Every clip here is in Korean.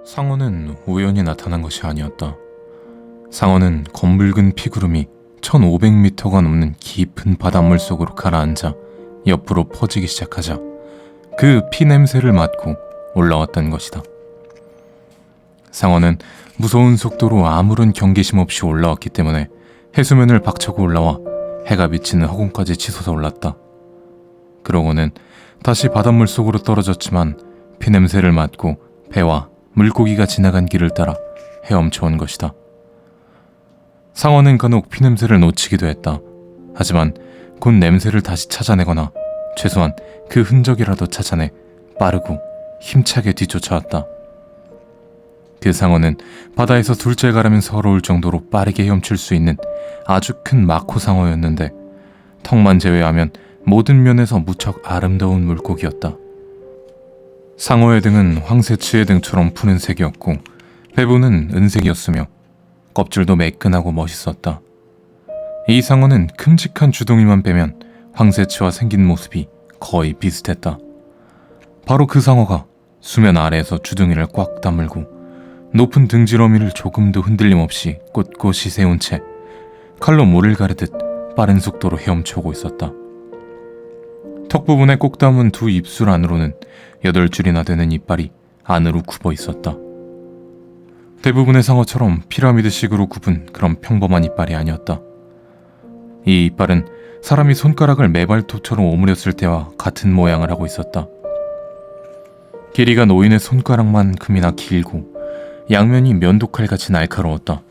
상어는 우연히 나타난 것이 아니었다. 상어는 검붉은 피구름이 1500m가 넘는 깊은 바닷물 속으로 가라앉아 옆으로 퍼지기 시작하자 그 피냄새를 맡고 올라왔던 것이다. 상어는 무서운 속도로 아무런 경계심 없이 올라왔기 때문에 해수면을 박차고 올라와 해가 비치는 허공까지 치솟아 올랐다. 그러고는 다시 바닷물 속으로 떨어졌지만 피냄새를 맡고 배와 물고기가 지나간 길을 따라 헤엄쳐온 것이다. 상어는 간혹 피냄새를 놓치기도 했다. 하지만 곧 냄새를 다시 찾아내거나 최소한 그 흔적이라도 찾아내 빠르고 힘차게 뒤쫓아왔다. 그 상어는 바다에서 둘째가라면 서러울 정도로 빠르게 헤엄칠 수 있는 아주 큰 마코 상어였는데 턱만 제외하면 모든 면에서 무척 아름다운 물고기였다. 상어의 등은 황새치의 등처럼 푸른색이었고 배부는 은색이었으며 껍질도 매끈하고 멋있었다. 이 상어는 큼직한 주둥이만 빼면 황새치와 생긴 모습이 거의 비슷했다. 바로 그 상어가 수면 아래에서 주둥이를 꽉 다물고 높은 등지러미를 조금도 흔들림 없이 꼿꼿이 세운 채 칼로 물을 가르듯 빠른 속도로 헤엄쳐오고 있었다. 턱 부분에 꼭 담은 두 입술 안으로는 8줄이나 되는 이빨이 안으로 굽어 있었다. 대부분의 상어처럼 피라미드식으로 굽은 그런 평범한 이빨이 아니었다. 이 이빨은 사람이 손가락을 매발톱처럼 오므렸을 때와 같은 모양을 하고 있었다. 길이가 노인의 손가락만큼이나 길고 양면이 면도칼같이 날카로웠다.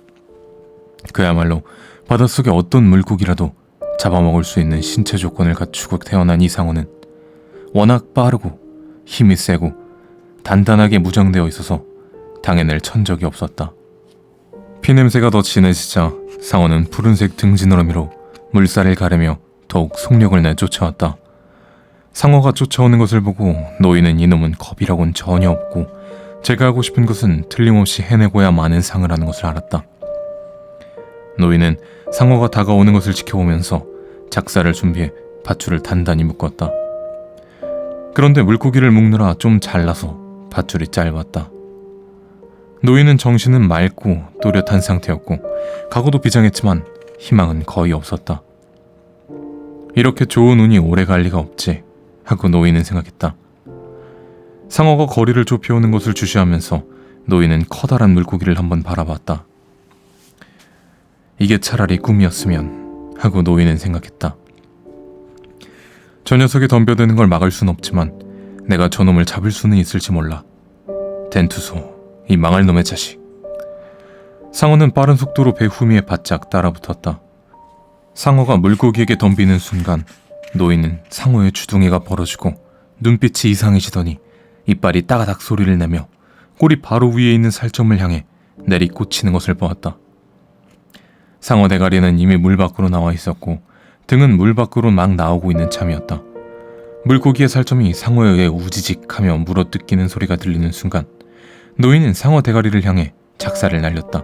그야말로 바닷속의 어떤 물고기라도 잡아먹을 수 있는 신체 조건을 갖추고 태어난 이 상어는 워낙 빠르고 힘이 세고 단단하게 무장되어 있어서 당해낼 천적이 없었다. 피냄새가 더 진해지자 상어는 푸른색 등지느러미로 물살을 가르며 더욱 속력을 내 쫓아왔다. 상어가 쫓아오는 것을 보고 노인은 이놈은 겁이라곤 전혀 없고 제가 하고 싶은 것은 틀림없이 해내고야 마는 상을 하는 것을 알았다. 노인은 상어가 다가오는 것을 지켜보면서 작사를 준비해 밧줄을 단단히 묶었다. 그런데 물고기를 묶느라 좀 잘라서 밧줄이 짧았다. 노인은 정신은 맑고 또렷한 상태였고 각오도 비장했지만 희망은 거의 없었다. 이렇게 좋은 운이 오래 갈 리가 없지 하고 노인은 생각했다. 상어가 거리를 좁혀오는 것을 주시하면서 노인은 커다란 물고기를 한번 바라봤다. 이게 차라리 꿈이었으면 하고 노인은 생각했다. 저 녀석이 덤벼드는 걸 막을 순 없지만 내가 저놈을 잡을 수는 있을지 몰라. 덴투소, 이 망할 놈의 자식. 상어는 빠른 속도로 배 후미에 바짝 따라붙었다. 상어가 물고기에게 덤비는 순간 노인은 상어의 주둥이가 벌어지고 눈빛이 이상해지더니 이빨이 따가닥 소리를 내며 꼬리 바로 위에 있는 살점을 향해 내리꽂히는 것을 보았다. 상어 대가리는 이미 물 밖으로 나와 있었고 등은 물 밖으로 막 나오고 있는 참이었다. 물고기의 살점이 상어에 의해 우지직하며 물어뜯기는 소리가 들리는 순간 노인은 상어 대가리를 향해 작살을 날렸다.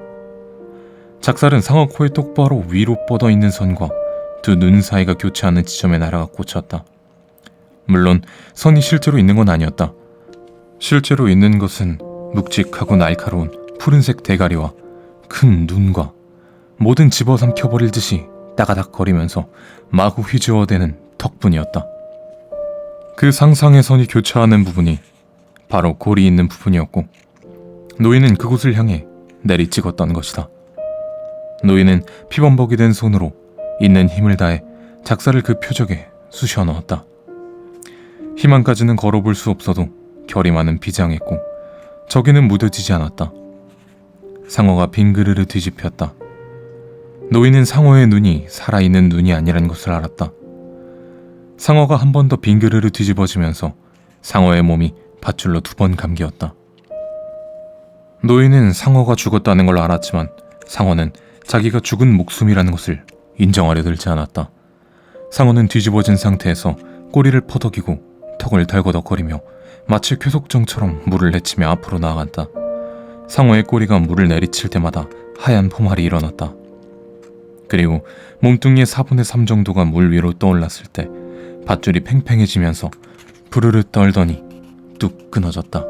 작살은 상어 코의 똑바로 위로 뻗어 있는 선과 두 눈 사이가 교차하는 지점에 날아가 꽂혔다. 물론 선이 실제로 있는 건 아니었다. 실제로 있는 것은 묵직하고 날카로운 푸른색 대가리와 큰 눈과 뭐든 집어삼켜버릴 듯이 따가닥거리면서 마구 휘저어대는 턱뿐이었다. 그 상상의 선이 교차하는 부분이 바로 골이 있는 부분이었고 노인은 그곳을 향해 내리찍었던 것이다. 노인은 피범벅이 된 손으로 있는 힘을 다해 작살을 그 표적에 쑤셔 넣었다. 희망까지는 걸어볼 수 없어도 결의만은 비장했고 저기는 무뎌지지 않았다. 상어가 빙그르르 뒤집혔다. 노인은 상어의 눈이 살아있는 눈이 아니라는 것을 알았다. 상어가 한 번 더 빙그르르 뒤집어지면서 상어의 몸이 밧줄로 2번 감기었다. 노인은 상어가 죽었다는 걸 알았지만 상어는 자기가 죽은 목숨이라는 것을 인정하려 들지 않았다. 상어는 뒤집어진 상태에서 꼬리를 퍼덕이고 턱을 덜거덕거리며 마치 쾌속정처럼 물을 내치며 앞으로 나아간다. 상어의 꼬리가 물을 내리칠 때마다 하얀 포말이 일어났다. 그리고 몸뚱이의 4분의 3 정도가 물 위로 떠올랐을 때 밧줄이 팽팽해지면서 부르르 떨더니 뚝 끊어졌다.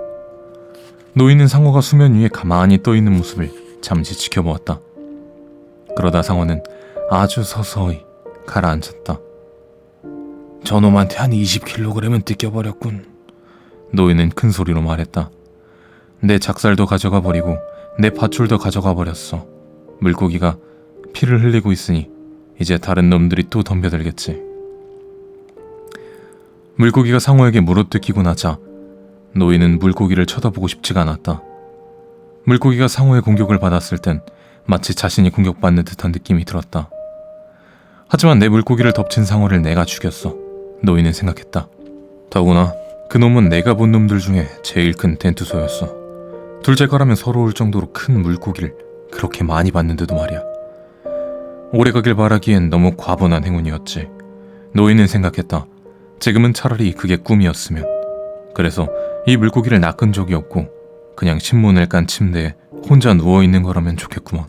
노인은 상어가 수면 위에 가만히 떠있는 모습을 잠시 지켜보았다. 그러다 상어는 아주 서서히 가라앉았다. 저놈한테 한 20kg은 뜯겨버렸군. 노인은 큰 소리로 말했다. 내 작살도 가져가 버리고 내 밧줄도 가져가 버렸어. 물고기가 피를 흘리고 있으니 이제 다른 놈들이 또 덤벼들겠지. 물고기가 상어에게 물어뜯기고 나자 노인은 물고기를 쳐다보고 싶지가 않았다. 물고기가 상어의 공격을 받았을 땐 마치 자신이 공격받는 듯한 느낌이 들었다. 하지만 내 물고기를 덮친 상어를 내가 죽였어. 노인은 생각했다. 더구나 그놈은 내가 본 놈들 중에 제일 큰 덴투소였어. 둘째 거라면 서러울 정도로 큰 물고기를 그렇게 많이 봤는데도 말이야. 오래가길 바라기엔 너무 과분한 행운이었지. 노인은 생각했다. 지금은 차라리 그게 꿈이었으면. 그래서 이 물고기를 낚은 적이 없고 그냥 신문을 깐 침대에 혼자 누워있는 거라면 좋겠구먼.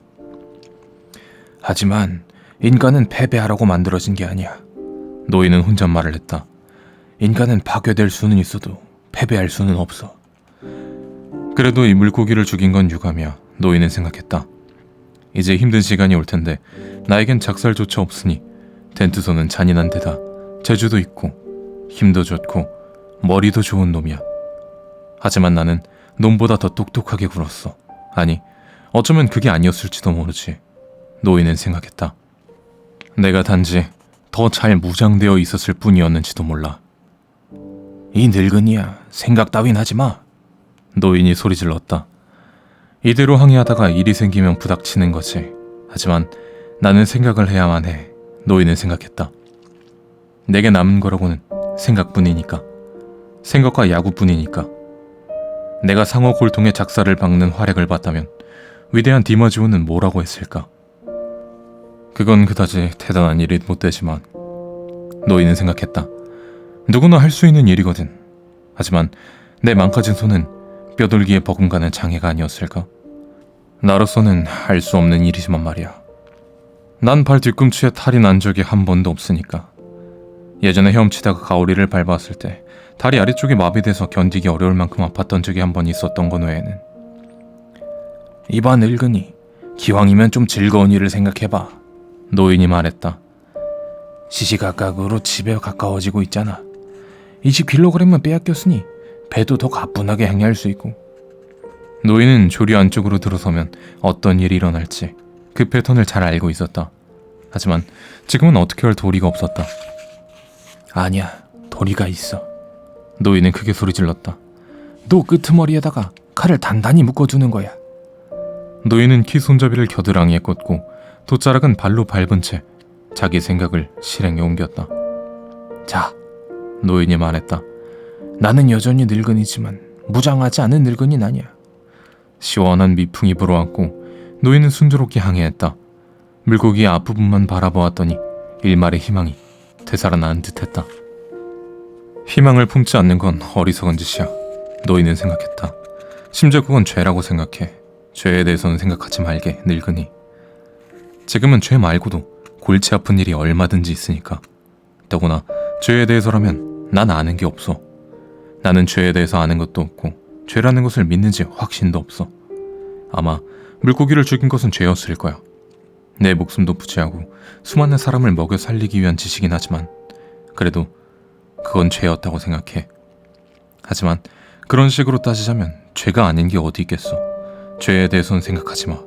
하지만 인간은 패배하라고 만들어진 게 아니야. 노인은 혼잣말을 했다. 인간은 파괴될 수는 있어도 패배할 수는 없어. 그래도 이 물고기를 죽인 건 유감이야. 노인은 생각했다. 이제 힘든 시간이 올 텐데 나에겐 작살조차 없으니 덴투소는 잔인한 데다 재주도 있고 힘도 좋고 머리도 좋은 놈이야. 하지만 나는 놈보다 더 똑똑하게 굴었어. 아니, 어쩌면 그게 아니었을지도 모르지. 노인은 생각했다. 내가 단지 더 잘 무장되어 있었을 뿐이었는지도 몰라. 이 늙은이야, 생각 따윈 하지 마. 노인이 소리질렀다. 이대로 항의하다가 일이 생기면 부닥치는 거지. 하지만 나는 생각을 해야만 해. 노인은 생각했다. 내게 남은 거라고는 생각뿐이니까. 생각과 야구뿐이니까. 내가 상어 골통에 작살을 박는 활약을 봤다면 위대한 디마지오는 뭐라고 했을까? 그건 그다지 대단한 일이 못 되지만 노인은 생각했다. 누구나 할 수 있는 일이거든. 하지만 내 망가진 손은 뼈돌기에 버금가는 장애가 아니었을까? 나로서는 할 수 없는 일이지만 말이야. 난 발 뒤꿈치에 탈이 난 적이 한 번도 없으니까. 예전에 헤엄치다가 가오리를 밟았을 때 다리 아래쪽이 마비돼서 견디기 어려울 만큼 아팠던 적이 한 번 있었던 건 외에는. 이봐 늙은이, 기왕이면 좀 즐거운 일을 생각해봐. 노인이 말했다. 시시각각으로 집에 가까워지고 있잖아. 20kg은 빼앗겼으니 배도 더 가뿐하게 행해할 수 있고. 노인은 조리 안쪽으로 들어서면 어떤 일이 일어날지 그 패턴을 잘 알고 있었다. 하지만 지금은 어떻게 할 도리가 없었다. 아니야, 도리가 있어. 노인은 크게 소리질렀다. 너 끄트머리에다가 칼을 단단히 묶어두는 거야. 노인은 키 손잡이를 겨드랑이에 꽂고 돗자락은 발로 밟은 채 자기 생각을 실행에 옮겼다. 자, 노인이 말했다. 나는 여전히 늙은이지만 무장하지 않은 늙은이는 아니야. 시원한 미풍이 불어왔고 노인은 순조롭게 항해했다. 물고기의 앞부분만 바라보았더니 일말의 희망이 되살아난 듯했다. 희망을 품지 않는 건 어리석은 짓이야. 노인은 생각했다. 심지어 그건 죄라고 생각해. 죄에 대해서는 생각하지 말게, 늙은이. 지금은 죄 말고도 골치 아픈 일이 얼마든지 있으니까. 더구나 죄에 대해서라면 난 아는 게 없어. 나는 죄에 대해서 아는 것도 없고 죄라는 것을 믿는지 확신도 없어. 아마 물고기를 죽인 것은 죄였을 거야. 내 목숨도 부지하고 수많은 사람을 먹여 살리기 위한 짓이긴 하지만 그래도 그건 죄였다고 생각해. 하지만 그런 식으로 따지자면 죄가 아닌 게 어디 있겠어. 죄에 대해서는 생각하지 마.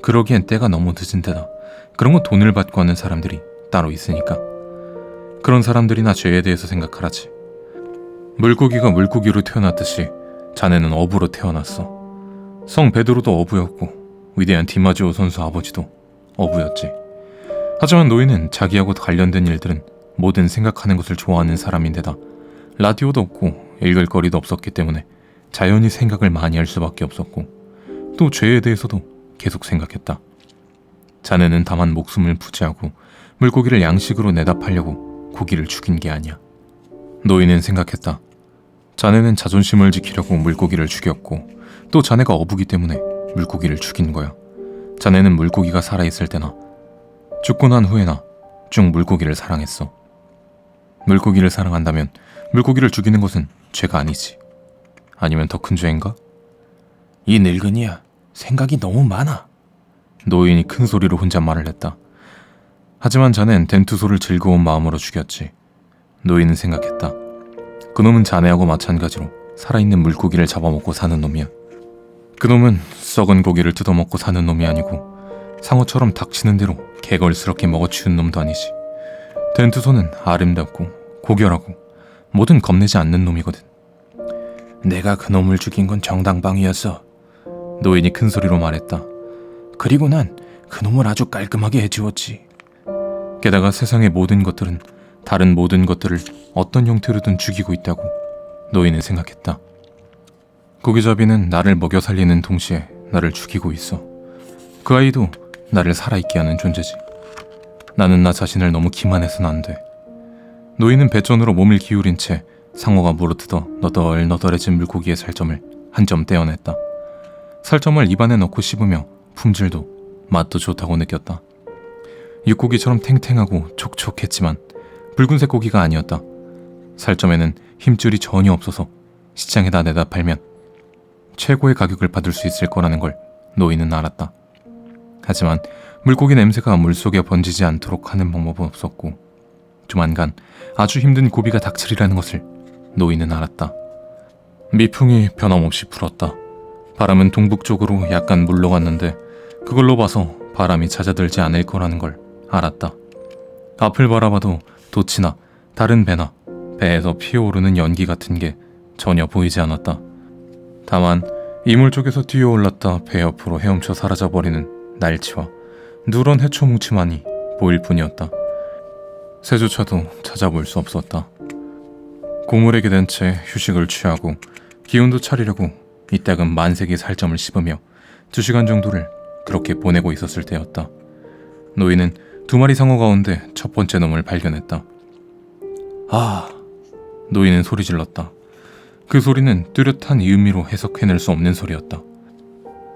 그러기엔 때가 너무 늦은 데다 그런 건 돈을 받고 하는 사람들이 따로 있으니까. 그런 사람들이나 죄에 대해서 생각하라지. 물고기가 물고기로 태어났듯이 자네는 어부로 태어났어. 성 베드로도 어부였고 위대한 디마지오 선수 아버지도 어부였지. 하지만 노인은 자기하고 관련된 일들은 뭐든 생각하는 것을 좋아하는 사람인데다 라디오도 없고 읽을 거리도 없었기 때문에 자연히 생각을 많이 할 수밖에 없었고 또 죄에 대해서도 계속 생각했다. 자네는 다만 목숨을 부지하고 물고기를 양식으로 내다 팔려고 고기를 죽인 게 아니야. 노인은 생각했다. 자네는 자존심을 지키려고 물고기를 죽였고 또 자네가 어부기 때문에 물고기를 죽인 거야. 자네는 물고기가 살아있을 때나 죽고 난 후에나 쭉 물고기를 사랑했어. 물고기를 사랑한다면 물고기를 죽이는 것은 죄가 아니지. 아니면 더 큰 죄인가? 이 늙은이야, 생각이 너무 많아. 노인이 큰 소리로 혼잣말을 했다. 하지만 자넨 덴투소를 즐거운 마음으로 죽였지. 노인은 생각했다. 그놈은 자네하고 마찬가지로 살아있는 물고기를 잡아먹고 사는 놈이야. 그놈은 썩은 고기를 뜯어먹고 사는 놈이 아니고 상어처럼 닥치는 대로 개걸스럽게 먹어치운 놈도 아니지. 덴투소는 아름답고 고결하고 뭐든 겁내지 않는 놈이거든. 내가 그놈을 죽인 건 정당방위였어. 노인이 큰 소리로 말했다. 그리고 난 그놈을 아주 깔끔하게 해치웠지. 게다가 세상의 모든 것들은 다른 모든 것들을 어떤 형태로든 죽이고 있다고 노인은 생각했다. 고기잡이는 나를 먹여 살리는 동시에 나를 죽이고 있어. 그 아이도 나를 살아있게 하는 존재지. 나는 나 자신을 너무 기만해서는 안 돼. 노인은 배전으로 몸을 기울인 채 상어가 물어뜯어 너덜너덜해진 물고기의 살점을 한 점 떼어냈다. 살점을 입안에 넣고 씹으며 품질도 맛도 좋다고 느꼈다. 육고기처럼 탱탱하고 촉촉했지만 붉은색 고기가 아니었다. 살점에는 힘줄이 전혀 없어서 시장에다 내다 팔면 최고의 가격을 받을 수 있을 거라는 걸 노인은 알았다. 하지만 물고기 냄새가 물속에 번지지 않도록 하는 방법은 없었고 조만간 아주 힘든 고비가 닥치리라는 것을 노인은 알았다. 미풍이 변함없이 불었다. 바람은 동북쪽으로 약간 물러갔는데 그걸로 봐서 바람이 잦아들지 않을 거라는 걸 알았다. 앞을 바라봐도 돛이나 다른 배나 배에서 피어오르는 연기 같은 게 전혀 보이지 않았다. 다만 이물 쪽에서 뛰어올랐다 배 옆으로 헤엄쳐 사라져버리는 날치와 누런 해초 뭉치만이 보일 뿐이었다. 새조차도 찾아볼 수 없었다. 고물에 기댄 채 휴식을 취하고 기운도 차리려고 이따금 만세기 살점을 씹으며 2시간 정도를 그렇게 보내고 있었을 때였다. 노인은 2마리 상어 가운데 첫 번째 놈을 발견했다. 아! 노인은 소리 질렀다. 그 소리는 뚜렷한 의미로 해석해낼 수 없는 소리였다.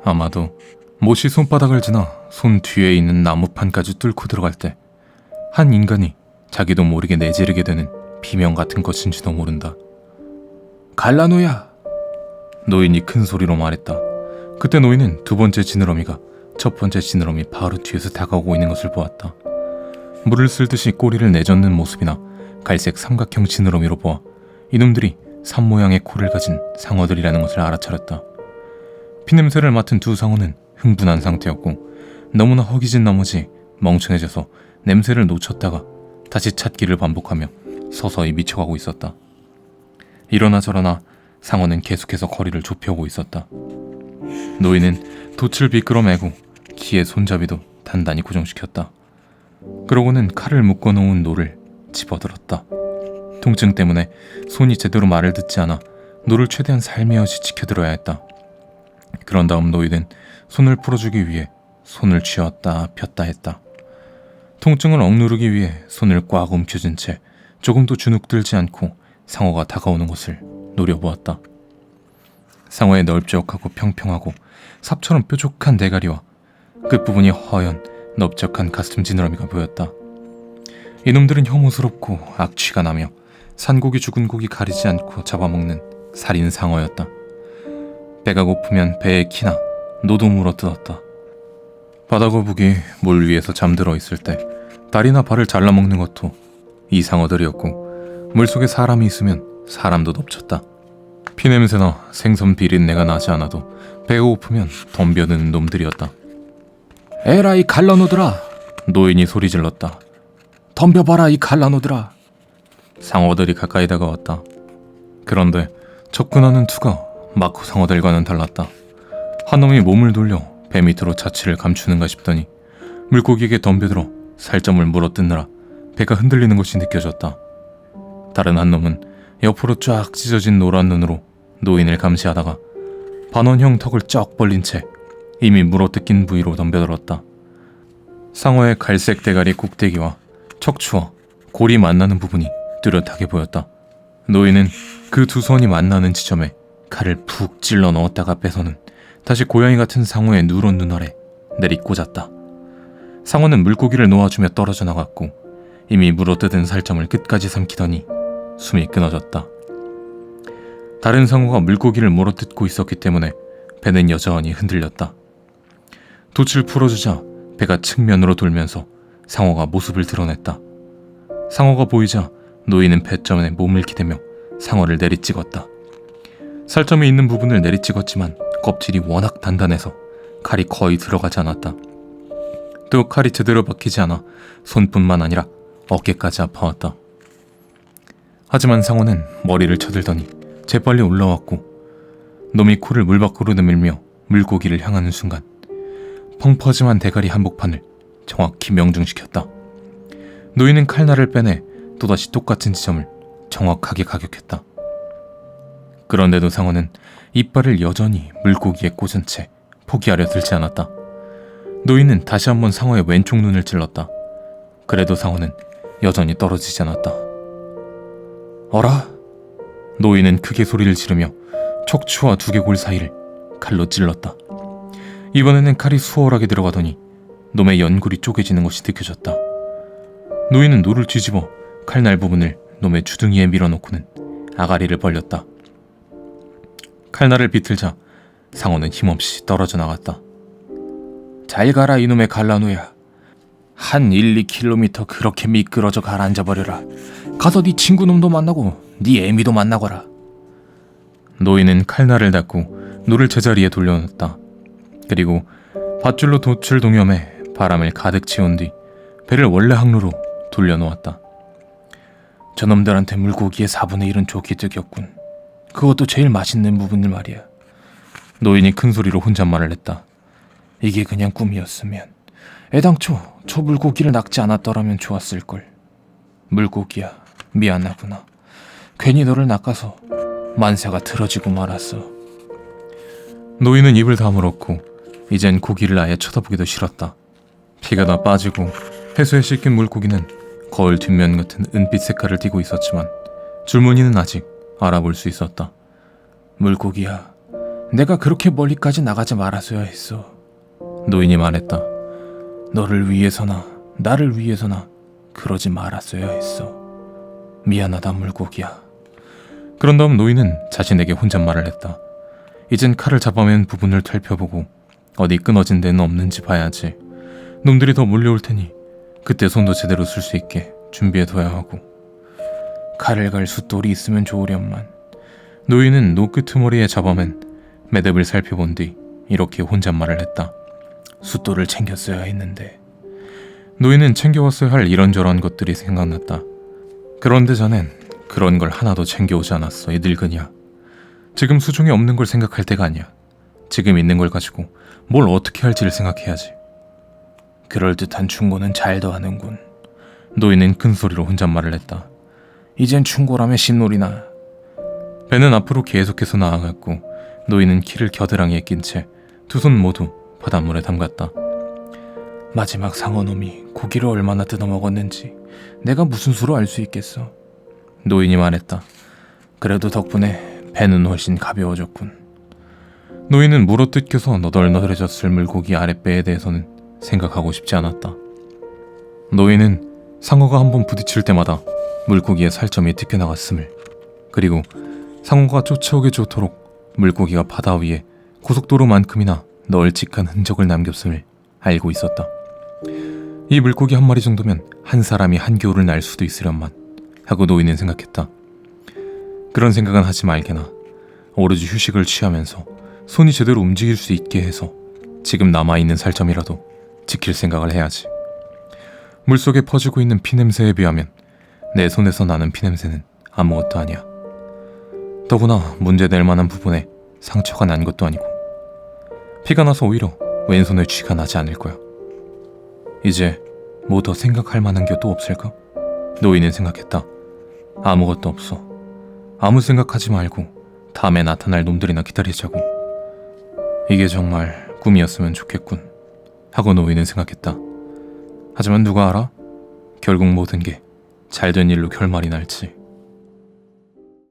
아마도 못이 손바닥을 지나 손 뒤에 있는 나무판까지 뚫고 들어갈 때 한 인간이 자기도 모르게 내지르게 되는 비명 같은 것인지도 모른다. 갈라노야! 노인이 큰 소리로 말했다. 그때 노인은 2번째 지느러미가 첫 번째 지느러미 바로 뒤에서 다가오고 있는 것을 보았다. 물을 쓸듯이 꼬리를 내젓는 모습이나 갈색 삼각형 지느러미로 보아 이놈들이 산 모양의 코를 가진 상어들이라는 것을 알아차렸다. 피냄새를 맡은 2 상어는 흥분한 상태였고 너무나 허기진 나머지 멍청해져서 냄새를 놓쳤다가 다시 찾기를 반복하며 서서히 미쳐가고 있었다. 이러나 저러나 상어는 계속해서 거리를 좁혀오고 있었다. 노인은 돛을 비끄러매고 기의 손잡이도 단단히 고정시켰다. 그러고는 칼을 묶어놓은 노를 집어들었다. 통증 때문에 손이 제대로 말을 듣지 않아 노를 최대한 살며시 지켜들어야 했다. 그런 다음 노인은 손을 풀어주기 위해 손을 쥐었다 폈다 했다. 통증을 억누르기 위해 손을 꽉 움켜쥔 채 조금도 주눅들지 않고 상어가 다가오는 것을 노려보았다. 상어의 넓적하고 평평하고 삽처럼 뾰족한 대가리와 끝부분이 허연 넓적한 가슴 지느러미가 보였다. 이놈들은 혐오스럽고 악취가 나며 산고기 죽은 고기 가리지 않고 잡아먹는 살인 상어였다. 배가 고프면 배의 키나 노도 물어뜯었다. 바다거북이 물 위에서 잠들어 있을 때 다리나 발을 잘라먹는 것도 이 상어들이었고 물속에 사람이 있으면 사람도 덮쳤다. 피냄새나 생선 비린내가 나지 않아도 배가 고프면 덤벼드는 놈들이었다. 에라 이 갈라노들아! 노인이 소리 질렀다. 덤벼봐라 이 갈라노들아! 상어들이 가까이 다가왔다. 그런데 접근하는 투가 마코 상어들과는 달랐다. 한 놈이 몸을 돌려 배 밑으로 자취를 감추는가 싶더니 물고기에게 덤벼들어 살점을 물어뜯느라 배가 흔들리는 것이 느껴졌다. 다른 한 놈은 옆으로 쫙 찢어진 노란 눈으로 노인을 감시하다가 반원형 턱을 쩍 벌린 채 이미 물어뜯긴 부위로 덤벼들었다. 상어의 갈색 대가리 꼭대기와 척추와 골이 만나는 부분이 뚜렷하게 보였다. 노인은 그 2 손이 만나는 지점에 칼을 푹 찔러 넣었다가 빼서는 다시 고양이 같은 상어의 누런 눈 아래 내리꽂았다. 상어는 물고기를 놓아주며 떨어져 나갔고 이미 물어뜯은 살점을 끝까지 삼키더니 숨이 끊어졌다. 다른 상어가 물고기를 물어뜯고 있었기 때문에 배는 여전히 흔들렸다. 돛을 풀어주자 배가 측면으로 돌면서 상어가 모습을 드러냈다. 상어가 보이자 노인은 배점에 몸을 기대며 상어를 내리찍었다. 살점이 있는 부분을 내리찍었지만 껍질이 워낙 단단해서 칼이 거의 들어가지 않았다. 또 칼이 제대로 박히지 않아 손뿐만 아니라 어깨까지 아파왔다. 하지만 상어는 머리를 쳐들더니 재빨리 올라왔고 놈이 코를 물 밖으로 내밀며 물고기를 향하는 순간 펑퍼짐한 대가리 한복판을 정확히 명중시켰다. 노인은 칼날을 빼내 또다시 똑같은 지점을 정확하게 가격했다. 그런데도 상어는 이빨을 여전히 물고기에 꽂은 채 포기하려 들지 않았다. 노인은 다시 한번 상어의 왼쪽 눈을 찔렀다. 그래도 상어는 여전히 떨어지지 않았다. 어라? 노인은 크게 소리를 지르며 척추와 두개골 사이를 칼로 찔렀다. 이번에는 칼이 수월하게 들어가더니 놈의 연골이 쪼개지는 것이 느껴졌다. 노인은 노를 뒤집어 칼날 부분을 놈의 주둥이에 밀어넣고는 아가리를 벌렸다. 칼날을 비틀자 상어는 힘없이 떨어져 나갔다. 잘 가라 이놈의 갈라누야. 한 1-2km 그렇게 미끄러져 가라앉아버려라. 가서 네 친구놈도 만나고 네 애미도 만나거라. 노인은 칼날을 닫고 노를 제자리에 돌려놓았다. 그리고 밧줄로 돛을 동여매 바람을 가득 채운 뒤 배를 원래 항로로 돌려놓았다. 저놈들한테 물고기의 4분의 1은 좋게 뜯겼군. 그것도 제일 맛있는 부분을 말이야. 노인이 큰 소리로 혼잣말을 했다. 이게 그냥 꿈이었으면 애당초 저 물고기를 낚지 않았더라면 좋았을걸. 물고기야, 미안하구나. 괜히 너를 낚아서 만세가 틀어지고 말았어. 노인은 입을 다물었고 이젠 고기를 아예 쳐다보기도 싫었다. 피가 다 빠지고 해수에 씻긴 물고기는 거울 뒷면 같은 은빛 색깔을 띠고 있었지만 줄무늬는 아직 알아볼 수 있었다. 물고기야, 내가 그렇게 멀리까지 나가지 말았어야 했어. 노인이 말했다. 너를 위해서나 나를 위해서나 그러지 말았어야 했어. 미안하다 물고기야. 그런 다음 노인은 자신에게 혼잣말을 했다. 이젠 칼을 잡아맨 부분을 살펴보고 어디 끊어진 데는 없는지 봐야지. 놈들이 더 몰려올 테니 그때 손도 제대로 쓸 수 있게 준비해둬야 하고. 칼을 갈 숫돌이 있으면 좋으련만. 노인은 노끄트머리에 잡아맨 매듭을 살펴본 뒤 이렇게 혼잣말을 했다. 숫돌을 챙겼어야 했는데. 노인은 챙겨왔어야 할 이런저런 것들이 생각났다. 그런데 자넨 그런 걸 하나도 챙겨오지 않았어, 이 늙은이야. 지금 수중에 없는 걸 생각할 때가 아니야. 지금 있는 걸 가지고 뭘 어떻게 할지를 생각해야지. 그럴듯한 충고는 잘 더하는군. 노인은 큰 소리로 혼잣말을 했다. 이젠 충고라며 신놀이나. 배는 앞으로 계속해서 나아갔고 노인은 키를 겨드랑이에 낀 채 두 손 모두 바닷물에 담갔다. 마지막 상어놈이 고기를 얼마나 뜯어먹었는지 내가 무슨 수로 알 수 있겠어. 노인이 말했다. 그래도 덕분에 배는 훨씬 가벼워졌군. 노인은 물어뜯겨서 너덜너덜해졌을 물고기 아랫배에 대해서는 생각하고 싶지 않았다. 노인은 상어가 한번 부딪힐 때마다 물고기의 살점이 튀겨나갔음을, 그리고 상어가 쫓아오기 좋도록 물고기가 바다 위에 고속도로만큼이나 널찍한 흔적을 남겼음을 알고 있었다. 이 물고기 한 마리 정도면 한 사람이 한 겨울을 날 수도 있으련만 하고 노인은 생각했다. 그런 생각은 하지 말게나 오로지 휴식을 취하면서 손이 제대로 움직일 수 있게 해서 지금 남아있는 살점이라도 지킬 생각을 해야지. 물속에 퍼지고 있는 피냄새에 비하면 내 손에서 나는 피냄새는 아무것도 아니야. 더구나 문제될 만한 부분에 상처가 난 것도 아니고 피가 나서 오히려 왼손에 쥐가 나지 않을 거야. 이제 뭐 더 생각할 만한 게 또 없을까? 노인은 생각했다. 아무것도 없어. 아무 생각하지 말고 다음에 나타날 놈들이나 기다리자고. 이게 정말 꿈이었으면 좋겠군 하고 노인은 생각했다. 하지만 누가 알아? 결국 모든 게 잘된 일로 결말이 날지.